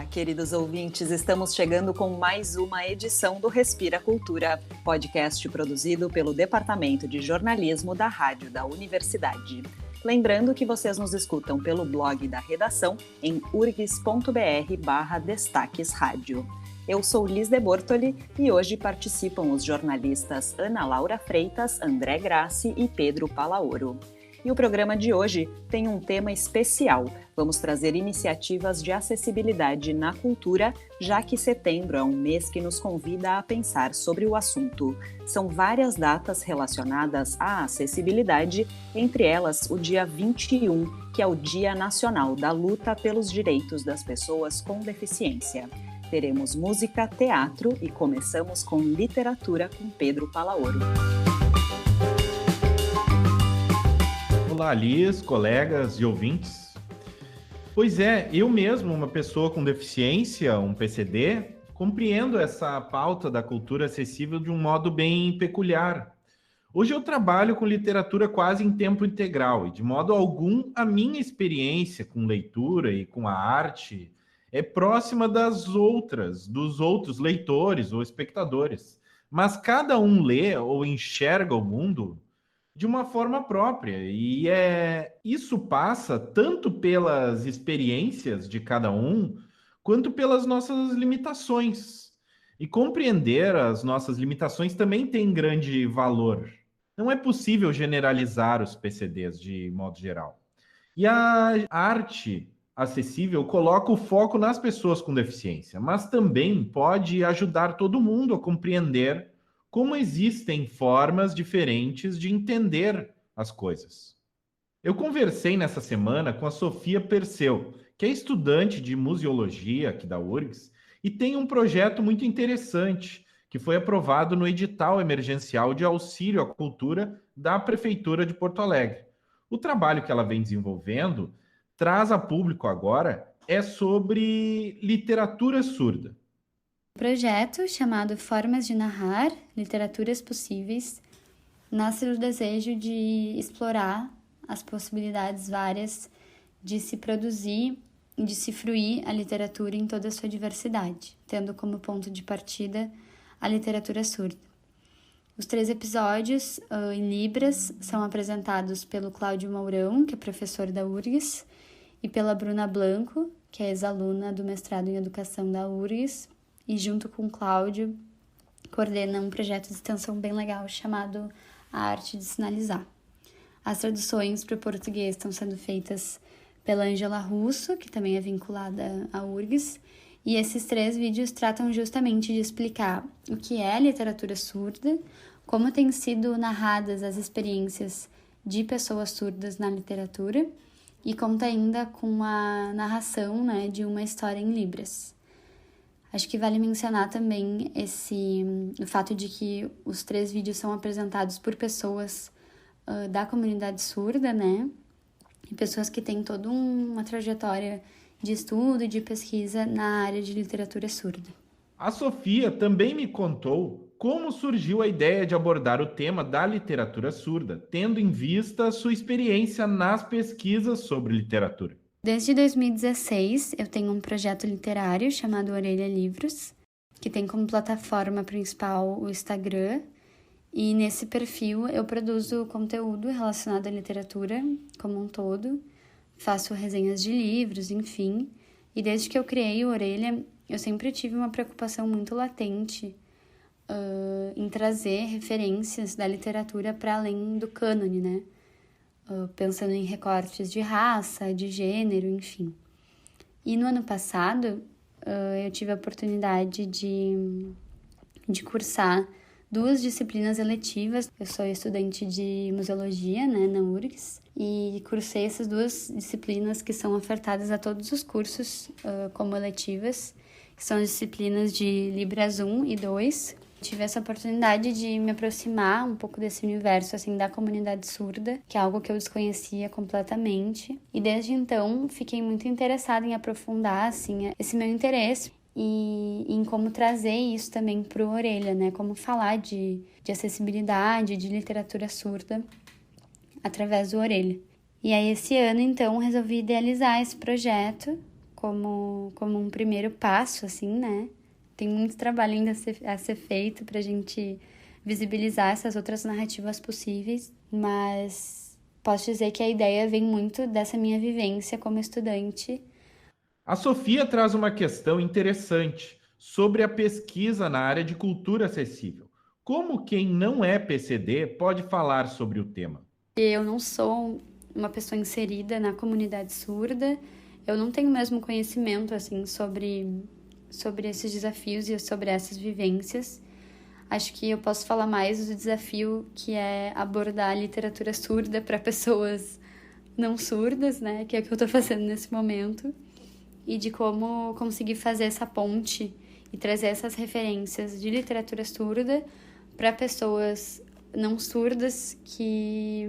queridos ouvintes, estamos chegando com mais uma edição do Respira Cultura, podcast produzido pelo Departamento de Jornalismo da Rádio da Universidade. Lembrando que vocês nos escutam pelo blog da redação em urgs.br/destaques rádio. Eu sou Liz de Bortoli e hoje participam os jornalistas Ana Laura Freitas, André Grassi e Pedro Palaoro. E o programa de hoje tem um tema especial. Vamos trazer iniciativas de acessibilidade na cultura, já que setembro é um mês que nos convida a pensar sobre o assunto. São várias datas relacionadas à acessibilidade, entre elas o dia 21, que é o Dia Nacional da Luta pelos Direitos das Pessoas com Deficiência. Teremos música, teatro e começamos com literatura com Pedro Palaoro. Olá, Liz, colegas e ouvintes. Pois é, eu mesmo, uma pessoa com deficiência, um PCD, compreendo essa pauta da cultura acessível de um modo bem peculiar. Hoje eu trabalho com literatura quase em tempo integral e, de modo algum, a minha experiência com leitura e com a arte é próxima dos outros leitores ou espectadores. Mas cada um lê ou enxerga o mundo de uma forma própria, e isso passa tanto pelas experiências de cada um, quanto pelas nossas limitações. E compreender as nossas limitações também tem grande valor. Não é possível generalizar os PCDs de modo geral. E a arte acessível coloca o foco nas pessoas com deficiência, mas também pode ajudar todo mundo a compreender como existem formas diferentes de entender as coisas. Eu conversei nessa semana com a Sofia Perseu, que é estudante de museologia aqui da URGS e tem um projeto muito interessante que foi aprovado no edital emergencial de auxílio à cultura da Prefeitura de Porto Alegre. O trabalho que ela vem desenvolvendo traz a público agora é sobre literatura surda. O projeto, chamado Formas de Narrar, Literaturas Possíveis, nasce do desejo de explorar as possibilidades várias de se produzir e de se fruir a literatura em toda a sua diversidade, tendo como ponto de partida a literatura surda. Os 3 episódios em Libras são apresentados pelo Cláudio Mourão, que é professor da URGS, e pela Bruna Blanco, que é ex-aluna do mestrado em Educação da URGS, e junto com o Cláudio, coordena um projeto de extensão bem legal chamado A Arte de Sinalizar. As traduções para o português estão sendo feitas pela Ângela Russo, que também é vinculada à URGS, e esses 3 vídeos tratam justamente de explicar o que é literatura surda, como têm sido narradas as experiências de pessoas surdas na literatura, e conta ainda com a narração, de uma história em Libras. Acho que vale mencionar também o fato de que os 3 vídeos são apresentados por pessoas da comunidade surda, e pessoas que têm toda uma trajetória de estudo e de pesquisa na área de literatura surda. A Sofia também me contou como surgiu a ideia de abordar o tema da literatura surda, tendo em vista a sua experiência nas pesquisas sobre literatura. Desde 2016, eu tenho um projeto literário chamado Orelha Livros, que tem como plataforma principal o Instagram, e nesse perfil eu produzo conteúdo relacionado à literatura como um todo, faço resenhas de livros, enfim, e desde que eu criei o Orelha, eu sempre tive uma preocupação muito latente em trazer referências da literatura para além do cânone, pensando em recortes de raça, de gênero, enfim. E no ano passado, eu tive a oportunidade de cursar 2 disciplinas eletivas. Eu sou estudante de museologia, na URGS, e cursei essas 2 disciplinas que são ofertadas a todos os cursos como eletivas, que são as disciplinas de Libras 1 e 2. Tive essa oportunidade de me aproximar um pouco desse universo, da comunidade surda, que é algo que eu desconhecia completamente. E desde então, fiquei muito interessada em aprofundar, esse meu interesse e em como trazer isso também para o Orelha, Como falar de acessibilidade, de literatura surda através do Orelha. E aí, esse ano, então, resolvi idealizar esse projeto como um primeiro passo, assim, né? Tem muito trabalho ainda a ser feito para a gente visibilizar essas outras narrativas possíveis, mas posso dizer que a ideia vem muito dessa minha vivência como estudante. A Sofia traz uma questão interessante sobre a pesquisa na área de cultura acessível. Como quem não é PCD pode falar sobre o tema? Eu não sou uma pessoa inserida na comunidade surda, eu não tenho mesmo conhecimento assim sobre esses desafios e sobre essas vivências. Acho que eu posso falar mais do desafio que é abordar a literatura surda para pessoas não surdas, né? Que é o que eu estou fazendo nesse momento. E de como conseguir fazer essa ponte e trazer essas referências de literatura surda para pessoas não surdas que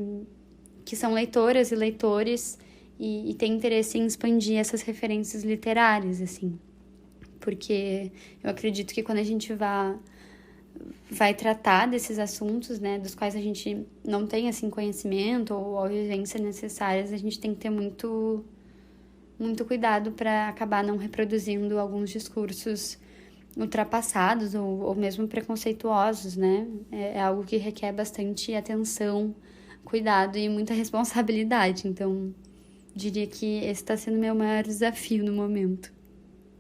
são leitoras e leitores e têm interesse em expandir essas referências literárias, assim. Porque eu acredito que quando a gente vai tratar desses assuntos, né, dos quais a gente não tem, assim, conhecimento ou a vivência necessárias, a gente tem que ter muito cuidado para acabar não reproduzindo alguns discursos ultrapassados ou mesmo preconceituosos, né? É algo que requer bastante atenção, cuidado e muita responsabilidade. Então, diria que esse está sendo meu maior desafio no momento.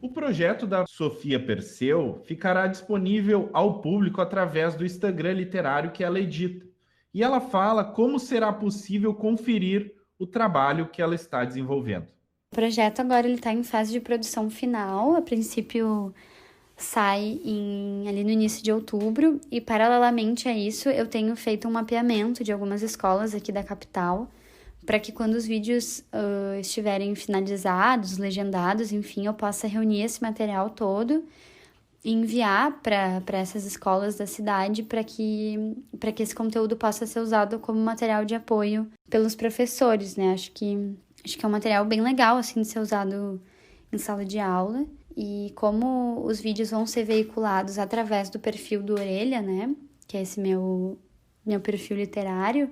O projeto da Sofia Perseu ficará disponível ao público através do Instagram literário que ela edita. E ela fala como será possível conferir o trabalho que ela está desenvolvendo. O projeto agora está em fase de produção final. A princípio sai ali no início de outubro e, paralelamente a isso, eu tenho feito um mapeamento de algumas escolas aqui da capital para que quando os vídeos estiverem finalizados, legendados, enfim, eu possa reunir esse material todo e enviar para essas escolas da cidade para que esse conteúdo possa ser usado como material de apoio pelos professores, né? Acho que é um material bem legal, assim, de ser usado em sala de aula. E como os vídeos vão ser veiculados através do perfil do Orelha, né? Que é esse meu perfil literário.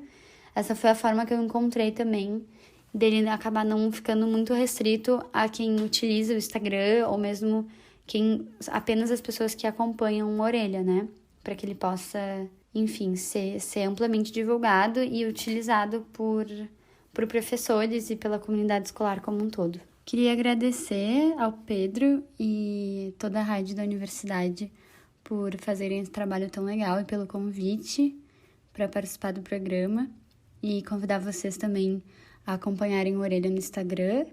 Essa foi a forma que eu encontrei também dele acabar não ficando muito restrito a quem utiliza o Instagram ou mesmo apenas as pessoas que acompanham o Orelha, né? Para que ele possa, enfim, ser amplamente divulgado e utilizado por professores e pela comunidade escolar como um todo. Queria agradecer ao Pedro e toda a rádio da universidade por fazerem esse trabalho tão legal e pelo convite para participar do programa e convidar vocês também a acompanharem o Orelha no Instagram,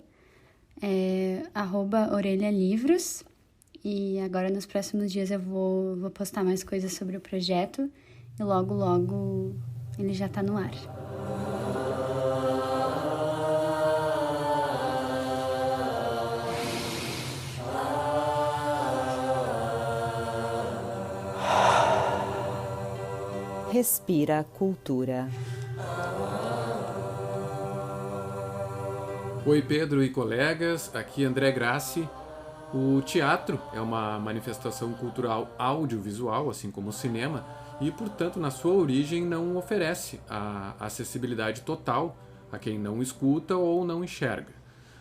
@orelhalivros, e agora nos próximos dias eu vou postar mais coisas sobre o projeto e logo ele já está no ar. Respira Cultura. Oi, Pedro e colegas, aqui André Grassi. O teatro é uma manifestação cultural audiovisual, assim como o cinema, e, portanto, na sua origem não oferece a acessibilidade total a quem não escuta ou não enxerga.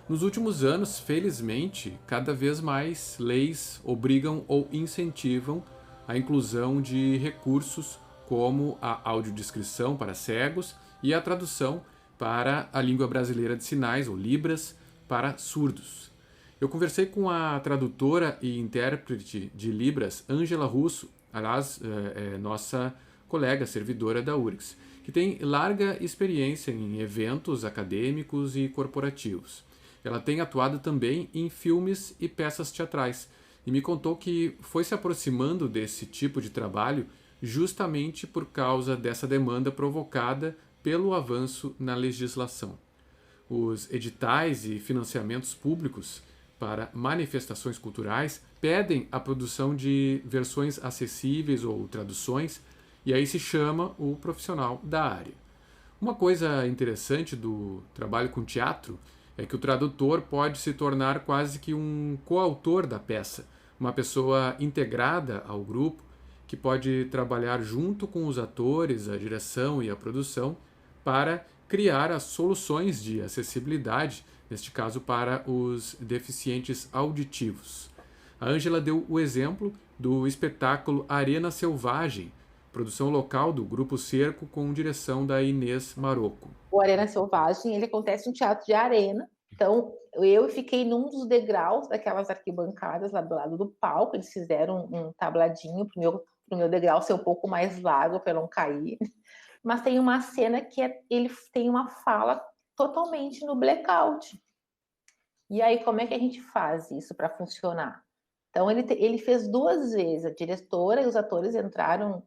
Nos últimos anos, felizmente, cada vez mais leis obrigam ou incentivam a inclusão de recursos como a audiodescrição para cegos e a tradução para a língua brasileira de sinais, ou Libras, para surdos. Eu conversei com a tradutora e intérprete de Libras, Ângela Russo, aliás, nossa colega servidora da URGS, que tem larga experiência em eventos acadêmicos e corporativos. Ela tem atuado também em filmes e peças teatrais e me contou que foi se aproximando desse tipo de trabalho justamente por causa dessa demanda provocada pelo avanço na legislação. Os editais e financiamentos públicos para manifestações culturais pedem a produção de versões acessíveis ou traduções, e aí se chama o profissional da área. Uma coisa interessante do trabalho com teatro é que o tradutor pode se tornar quase que um coautor da peça, uma pessoa integrada ao grupo que pode trabalhar junto com os atores, a direção e a produção para criar as soluções de acessibilidade, neste caso para os deficientes auditivos. A Ângela deu o exemplo do espetáculo Arena Selvagem, produção local do Grupo Cerco com direção da Inês Marocco. O Arena Selvagem, ele acontece no teatro de arena. Então, eu fiquei num dos degraus daquelas arquibancadas lá do lado do palco. Eles fizeram um tabladinho para o meu degrau ser um pouco mais largo para eu não cair. Mas tem uma cena que ele tem uma fala totalmente no blackout. E aí, como é que a gente faz isso para funcionar? Então, ele fez 2 vezes. A diretora e os atores entraram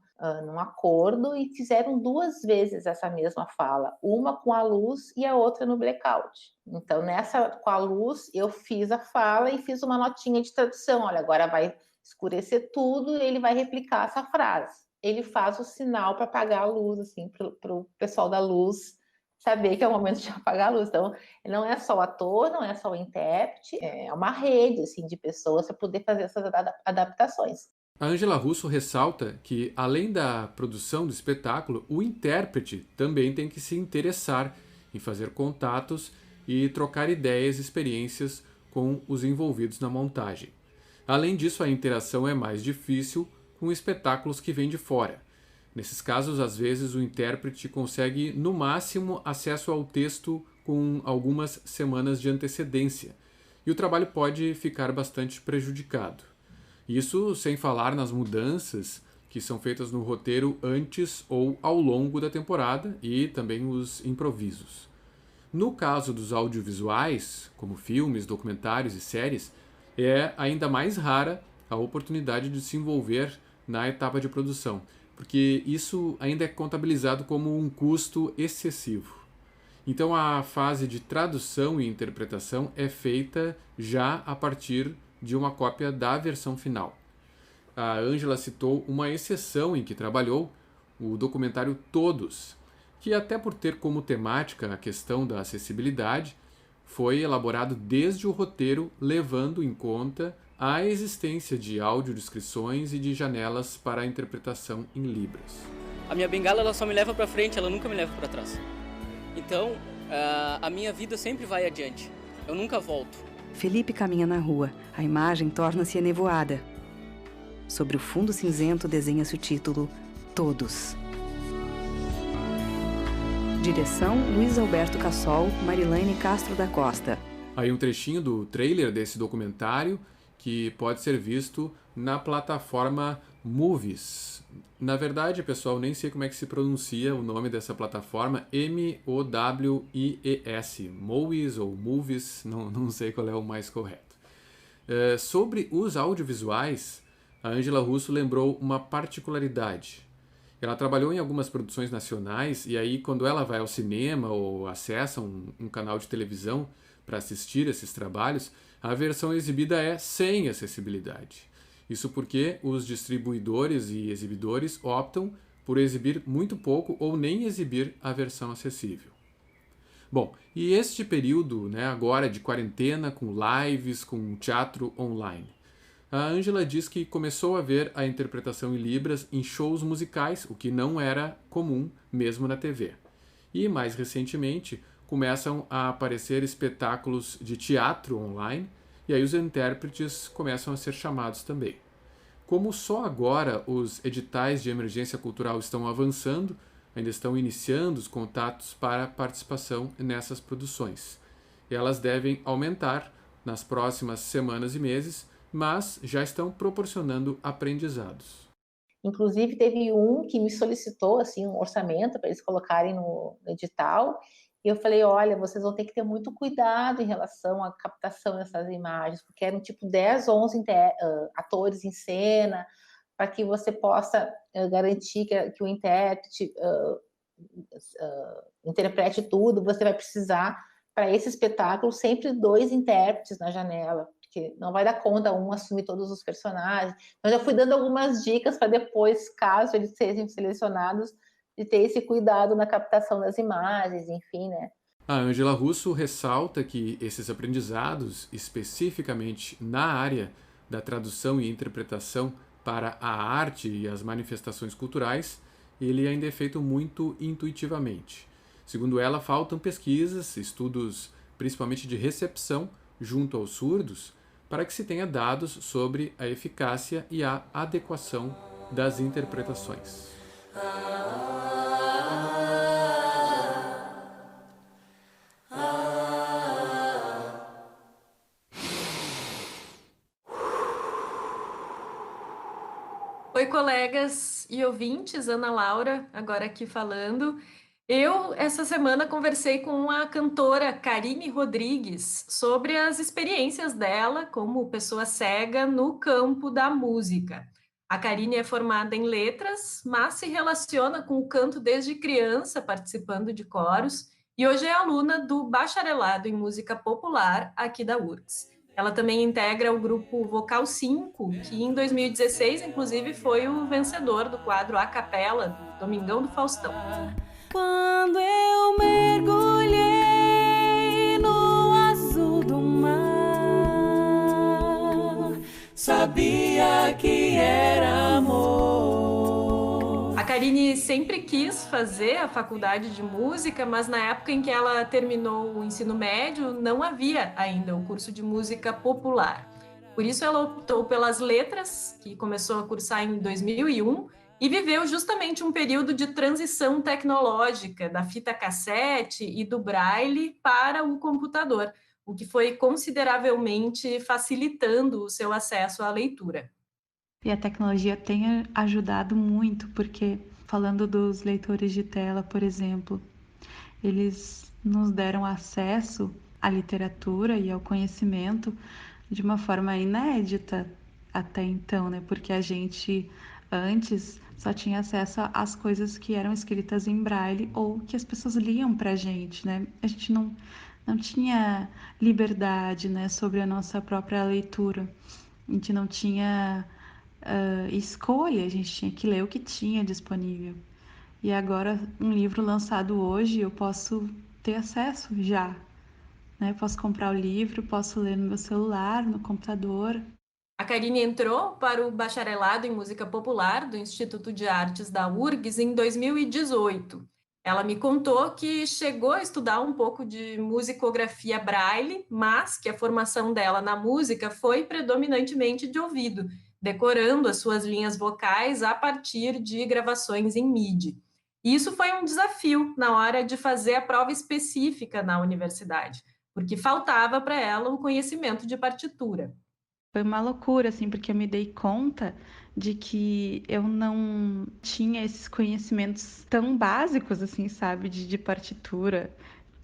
num acordo e fizeram 2 vezes essa mesma fala. Uma com a luz e a outra no blackout. Então, nessa com a luz, eu fiz a fala e fiz uma notinha de tradução. Olha, agora vai escurecer tudo e ele vai replicar essa frase. Ele faz o sinal para apagar a luz, assim, para o pessoal da luz saber que é o momento de apagar a luz. Então, não é só o ator, não é só o intérprete, é uma rede assim, de pessoas para poder fazer essas adaptações. A Ângela Russo ressalta que, além da produção do espetáculo, o intérprete também tem que se interessar em fazer contatos e trocar ideias e experiências com os envolvidos na montagem. Além disso, a interação é mais difícil com espetáculos que vêm de fora. Nesses casos, às vezes, o intérprete consegue, no máximo, acesso ao texto com algumas semanas de antecedência, e o trabalho pode ficar bastante prejudicado. Isso sem falar nas mudanças que são feitas no roteiro antes ou ao longo da temporada e também os improvisos. No caso dos audiovisuais, como filmes, documentários e séries, é ainda mais rara a oportunidade de se envolver na etapa de produção, porque isso ainda é contabilizado como um custo excessivo. Então a fase de tradução e interpretação é feita já a partir de uma cópia da versão final. A Ângela citou uma exceção em que trabalhou, o documentário Todos, que até por ter como temática a questão da acessibilidade, foi elaborado desde o roteiro, levando em conta a existência de audiodescrições e de janelas para a interpretação em Libras. A minha bengala ela só me leva para frente, ela nunca me leva para trás. Então, a minha vida sempre vai adiante. Eu nunca volto. Felipe caminha na rua. A imagem torna-se enevoada. Sobre o fundo cinzento desenha-se o título Todos. Direção Luiz Alberto Cassol, Marilene Castro da Costa. Aí um trechinho do trailer desse documentário que pode ser visto na plataforma Movies. Na verdade, pessoal, nem sei como é que se pronuncia o nome dessa plataforma, M-O-W-I-E-S, Movies ou Movies, não sei qual é o mais correto. Sobre os audiovisuais, a Ângela Russo lembrou uma particularidade. Ela trabalhou em algumas produções nacionais e aí quando ela vai ao cinema ou acessa um canal de televisão para assistir esses trabalhos, a versão exibida é sem acessibilidade. Isso porque os distribuidores e exibidores optam por exibir muito pouco ou nem exibir a versão acessível. Bom, e este período, agora de quarentena, com lives, com teatro online, a Ângela diz que começou a ver a interpretação em Libras em shows musicais, o que não era comum mesmo na TV. E, mais recentemente, começam a aparecer espetáculos de teatro online, e aí os intérpretes começam a ser chamados também. Como só agora os editais de emergência cultural estão avançando, ainda estão iniciando os contatos para participação nessas produções. Elas devem aumentar nas próximas semanas e meses, mas já estão proporcionando aprendizados. Inclusive, teve um que me solicitou assim, um orçamento para eles colocarem no edital, e eu falei, olha, vocês vão ter que ter muito cuidado em relação à captação dessas imagens, porque eram tipo 10, 11 atores em cena, para que você possa garantir que o intérprete interprete tudo. Você vai precisar, para esse espetáculo, sempre 2 intérpretes na janela, porque não vai dar conta um assumir todos os personagens. Então, eu já fui dando algumas dicas para depois, caso eles sejam selecionados, de ter esse cuidado na captação das imagens, enfim, né? A Ângela Russo ressalta que esses aprendizados, especificamente na área da tradução e interpretação para a arte e as manifestações culturais, ele ainda é feito muito intuitivamente. Segundo ela, faltam pesquisas, estudos principalmente de recepção junto aos surdos, para que se tenha dados sobre a eficácia e a adequação das interpretações. Oi, colegas e ouvintes, Ana Laura, agora aqui falando. Eu, essa semana, conversei com a cantora Karine Rodrigues sobre as experiências dela como pessoa cega no campo da música. A Karine é formada em letras, mas se relaciona com o canto desde criança, participando de coros, e hoje é aluna do Bacharelado em Música Popular aqui da URGS. Ela também integra o grupo Vocal 5, que em 2016, inclusive, foi o vencedor do quadro A Capela, do Domingão do Faustão. Quando eu mergulhei no azul do mar, sabia que era amor. A Karine sempre quis fazer a faculdade de música, mas na época em que ela terminou o ensino médio, não havia ainda o curso de música popular. Por isso ela optou pelas letras, que começou a cursar em 2001, e viveu justamente um período de transição tecnológica da fita cassete e do braille para o computador, o que foi consideravelmente facilitando o seu acesso à leitura. E a tecnologia tem ajudado muito, porque, falando dos leitores de tela, por exemplo, eles nos deram acesso à literatura e ao conhecimento de uma forma inédita até então, né? Porque a gente, antes, só tinha acesso às coisas que eram escritas em braille ou que as pessoas liam pra gente, né? A gente não tinha liberdade, né, sobre a nossa própria leitura. A gente não tinha escolha, a gente tinha que ler o que tinha disponível. E agora, um livro lançado hoje, eu posso ter acesso já, né? Posso comprar o livro, posso ler no meu celular, no computador. A Karine entrou para o Bacharelado em Música Popular do Instituto de Artes da URGS em 2018. Ela me contou que chegou a estudar um pouco de musicografia braille, mas que a formação dela na música foi predominantemente de ouvido, decorando as suas linhas vocais a partir de gravações em MIDI. Isso foi um desafio na hora de fazer a prova específica na universidade, porque faltava para ela o conhecimento de partitura. Foi uma loucura, assim, porque eu me dei conta de que eu não tinha esses conhecimentos tão básicos, assim, sabe, de partitura.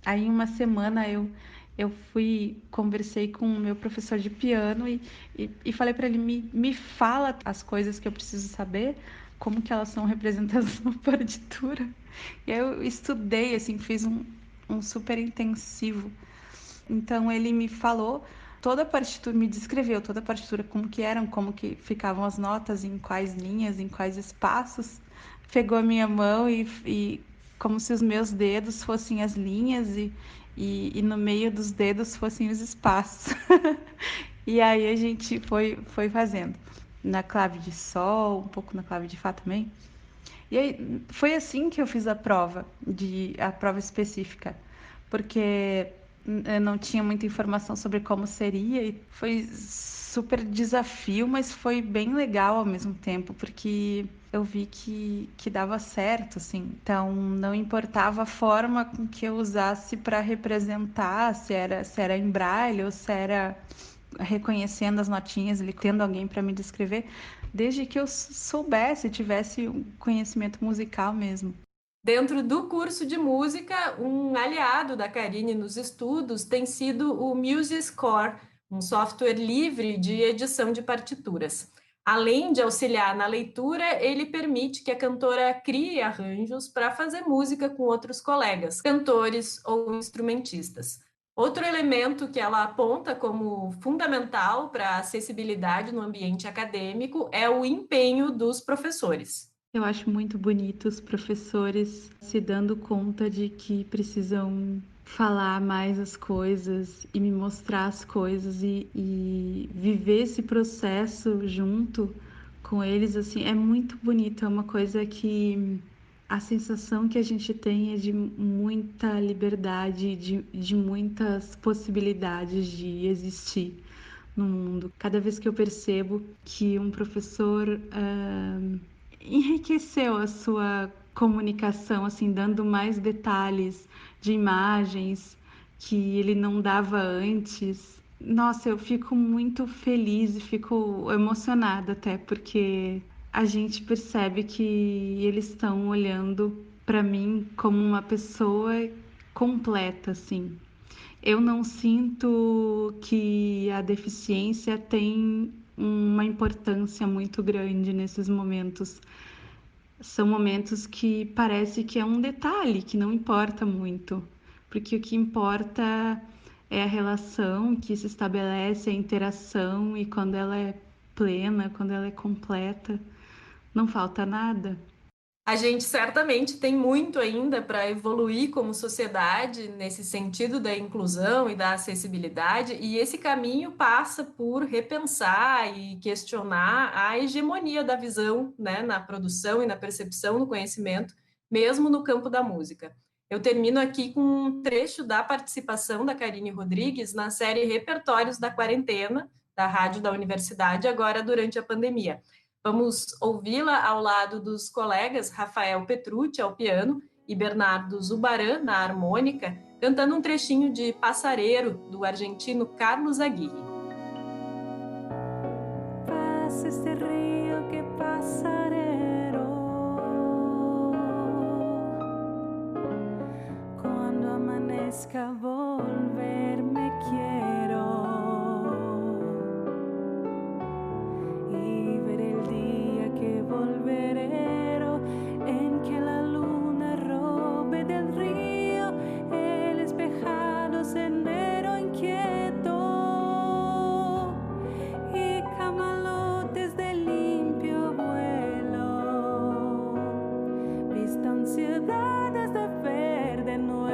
Aí, uma semana, eu conversei com o meu professor de piano e falei para ele, me fala as coisas que eu preciso saber, como que elas são representadas na partitura. E aí eu estudei, assim, fiz um super intensivo. Então, ele me falou toda a partitura, me descreveu toda a partitura, como que eram, como que ficavam as notas, em quais linhas, em quais espaços. Pegou a minha mão e como se os meus dedos fossem as linhas e no meio dos dedos fossem os espaços. E aí a gente foi fazendo na clave de sol, um pouco na clave de fá também. E aí foi assim que eu fiz a prova específica, porque eu não tinha muita informação sobre como seria e foi super desafio, mas foi bem legal ao mesmo tempo, porque eu vi que dava certo, assim. Então, não importava a forma com que eu usasse para representar, se era em braille ou se era reconhecendo as notinhas, tendo alguém para me descrever, desde que eu soubesse, tivesse um conhecimento musical mesmo. Dentro do curso de música, um aliado da Karine nos estudos tem sido o MuseScore, um software livre de edição de partituras. Além de auxiliar na leitura, ele permite que a cantora crie arranjos para fazer música com outros colegas, cantores ou instrumentistas. Outro elemento que ela aponta como fundamental para a acessibilidade no ambiente acadêmico é o empenho dos professores. Eu acho muito bonito os professores se dando conta de que precisam falar mais as coisas e me mostrar as coisas e viver esse processo junto com eles, assim, é muito bonito, é uma coisa que a sensação que a gente tem é de muita liberdade, de muitas possibilidades de existir no mundo. Cada vez que eu percebo que um professor enriqueceu a sua comunicação, assim, dando mais detalhes de imagens que ele não dava antes, nossa, eu fico muito feliz e fico emocionada até, porque a gente percebe que eles estão olhando para mim como uma pessoa completa, assim. Eu não sinto que a deficiência tem uma importância muito grande nesses momentos. São momentos que parece que é um detalhe, que não importa muito, porque o que importa é a relação que se estabelece, a interação, e quando ela é plena, quando ela é completa, não falta nada. A gente certamente tem muito ainda para evoluir como sociedade nesse sentido da inclusão e da acessibilidade, e esse caminho passa por repensar e questionar a hegemonia da visão, né, na produção e na percepção do conhecimento, mesmo no campo da música. Eu termino aqui com um trecho da participação da Karine Rodrigues na série Repertórios da Quarentena, da Rádio da Universidade, agora durante a pandemia. Vamos ouvi-la ao lado dos colegas Rafael Petrucci ao piano e Bernardo Zubaran na harmônica, cantando um trechinho de Passareiro, do argentino Carlos Aguirre. Passa este rio que passareiro, quando amanezca volver me quiero. Volverero en que la luna robe del río el espejado sendero inquieto y camalotes de limpio vuelo vistan ciudades de verde nuevo.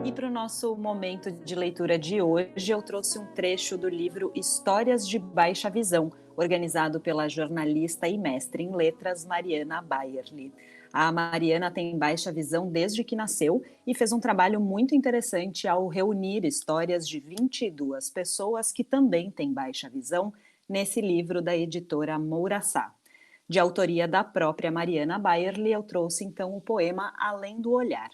E para o nosso momento de leitura de hoje, eu trouxe um trecho do livro Histórias de Baixa Visão, organizado pela jornalista e mestre em letras Mariana Bayerli. A Mariana tem baixa visão desde que nasceu e fez um trabalho muito interessante ao reunir histórias de 22 pessoas que também têm baixa visão nesse livro da editora Mouraçá. De autoria da própria Mariana Bayerli, eu trouxe então o poema Além do Olhar.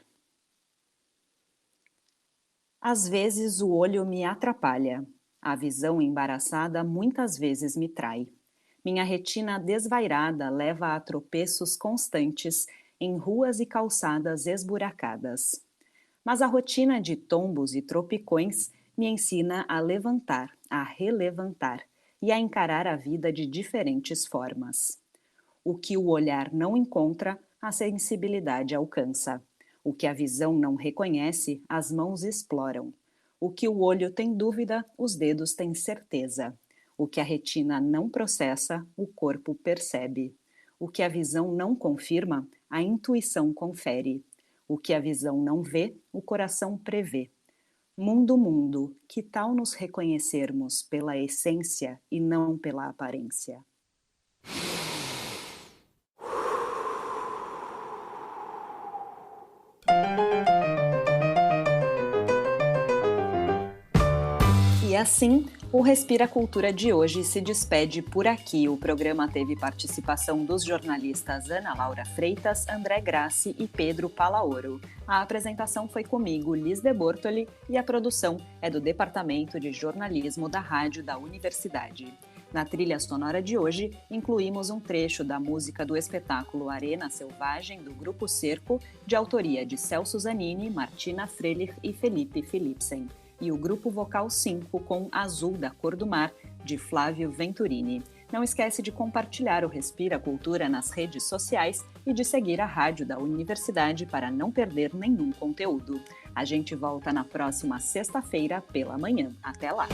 Às vezes o olho me atrapalha, a visão embaraçada muitas vezes me trai. Minha retina desvairada leva a tropeços constantes em ruas e calçadas esburacadas. Mas a rotina de tombos e tropicões me ensina a levantar, a relevantar e a encarar a vida de diferentes formas. O que o olhar não encontra, a sensibilidade alcança. O que a visão não reconhece, as mãos exploram. O que o olho tem dúvida, os dedos têm certeza. O que a retina não processa, o corpo percebe. O que a visão não confirma, a intuição confere. O que a visão não vê, o coração prevê. Mundo, mundo, que tal nos reconhecermos pela essência e não pela aparência? E assim, o Respira Cultura de hoje se despede por aqui. O programa teve participação dos jornalistas Ana Laura Freitas, André Grassi e Pedro Palaoro. A apresentação foi comigo, Liz de Bortoli, e a produção é do Departamento de Jornalismo da Rádio da Universidade. Na trilha sonora de hoje, incluímos um trecho da música do espetáculo Arena Selvagem, do Grupo Cerco, de autoria de Celso Zanini, Martina Frelich e Felipe Philipsen, e o Grupo Vocal 5 com Azul da Cor do Mar, de Flávio Venturini. Não esquece de compartilhar o Respira Cultura nas redes sociais e de seguir a Rádio da Universidade para não perder nenhum conteúdo. A gente volta na próxima sexta-feira pela manhã. Até lá!